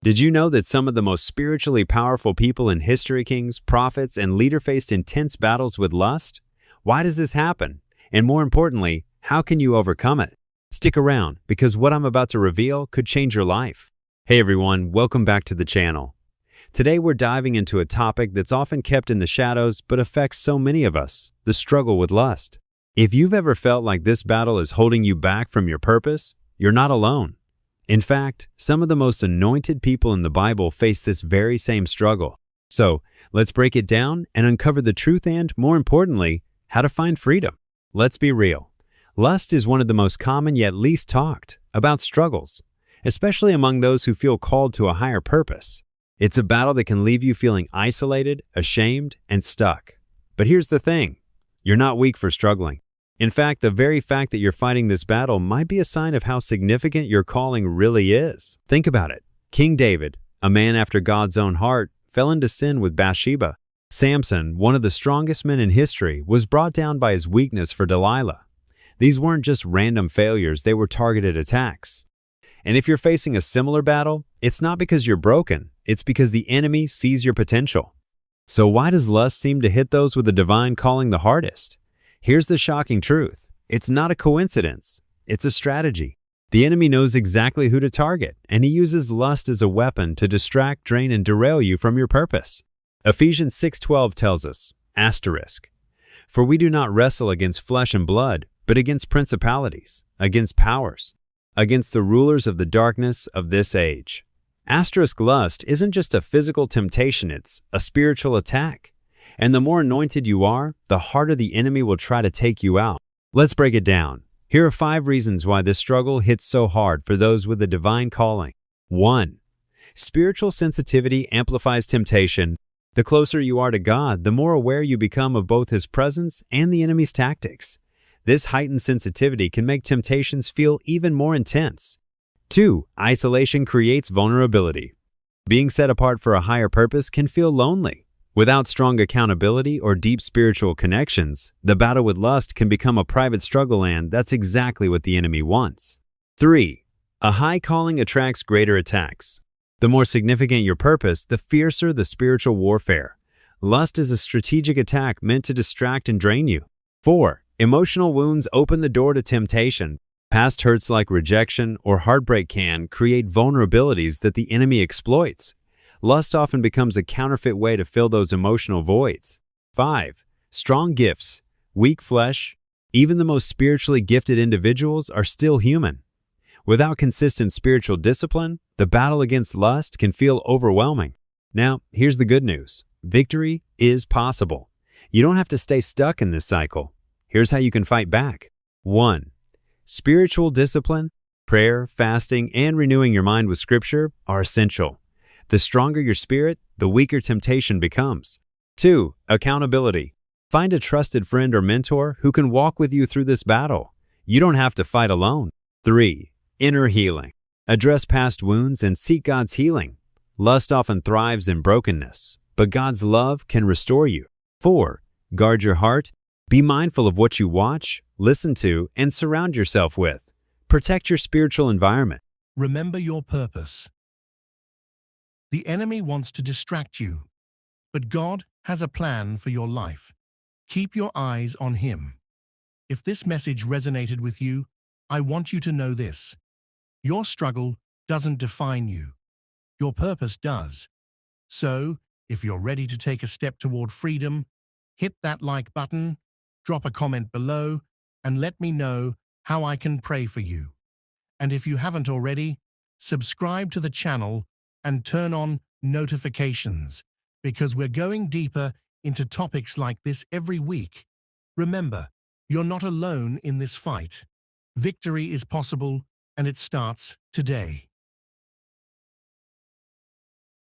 Did you know that some of the most spiritually powerful people in history, kings, prophets, and leaders faced intense battles with lust? Why does this happen? And more importantly, how can you overcome it? Stick around, because what I'm about to reveal could change your life. Hey everyone, welcome back to the channel. Today we're diving into a topic that's often kept in the shadows but affects so many of us, the struggle with lust. If you've ever felt like this battle is holding you back from your purpose, you're not alone. In fact, some of the most anointed people in the Bible face this very same struggle. So, let's break it down and uncover the truth and, more importantly, how to find freedom. Let's be real. Lust is one of the most common yet least talked about struggles, especially among those who feel called to a higher purpose. It's a battle that can leave you feeling isolated, ashamed, and stuck. But here's the thing. You're not weak for struggling. In fact, the very fact that you're fighting this battle might be a sign of how significant your calling really is. Think about it. King David, a man after God's own heart, fell into sin with Bathsheba. Samson, one of the strongest men in history, was brought down by his weakness for Delilah. These weren't just random failures, they were targeted attacks. And if you're facing a similar battle, it's not because you're broken, it's because the enemy sees your potential. So why does lust seem to hit those with a divine calling the hardest? Here's the shocking truth. It's not a coincidence. It's a strategy. The enemy knows exactly who to target, and he uses lust as a weapon to distract, drain, and derail you from your purpose. Ephesians 6:12 tells us, "For we do not wrestle against flesh and blood, but against principalities, against powers, against the rulers of the darkness of this age." Lust isn't just a physical temptation, it's a spiritual attack. And the more anointed you are, the harder the enemy will try to take you out. Let's break it down. Here are 5 reasons why this struggle hits so hard for those with a divine calling. 1. Spiritual sensitivity amplifies temptation. The closer you are to God, the more aware you become of both His presence and the enemy's tactics. This heightened sensitivity can make temptations feel even more intense. 2. Isolation creates vulnerability. Being set apart for a higher purpose can feel lonely. Without strong accountability or deep spiritual connections, the battle with lust can become a private struggle, and that's exactly what the enemy wants. 3. A high calling attracts greater attacks. The more significant your purpose, the fiercer the spiritual warfare. Lust is a strategic attack meant to distract and drain you. 4. Emotional wounds open the door to temptation. Past hurts like rejection or heartbreak can create vulnerabilities that the enemy exploits. Lust often becomes a counterfeit way to fill those emotional voids. 5. Strong gifts, weak flesh. Even the most spiritually gifted individuals are still human. Without consistent spiritual discipline, the battle against lust can feel overwhelming. Now, here's the good news. Victory is possible. You don't have to stay stuck in this cycle. Here's how you can fight back. 1. Spiritual discipline, prayer, fasting, and renewing your mind with Scripture are essential. The stronger your spirit, the weaker temptation becomes. 2. Accountability. Find a trusted friend or mentor who can walk with you through this battle. You don't have to fight alone. 3. Inner healing. Address past wounds and seek God's healing. Lust often thrives in brokenness, but God's love can restore you. 4. Guard your heart. Be mindful of what you watch, listen to, and surround yourself with. Protect your spiritual environment. Remember your purpose. The enemy wants to distract you, but God has a plan for your life. Keep your eyes on Him. If this message resonated with you, I want you to know this. Your struggle doesn't define you. Your purpose does. So, if you're ready to take a step toward freedom, hit that like button, drop a comment below, and let me know how I can pray for you. And if you haven't already, subscribe to the channel and turn on notifications, because we're going deeper into topics like this every week. Remember, you're not alone in this fight. Victory is possible, and it starts today.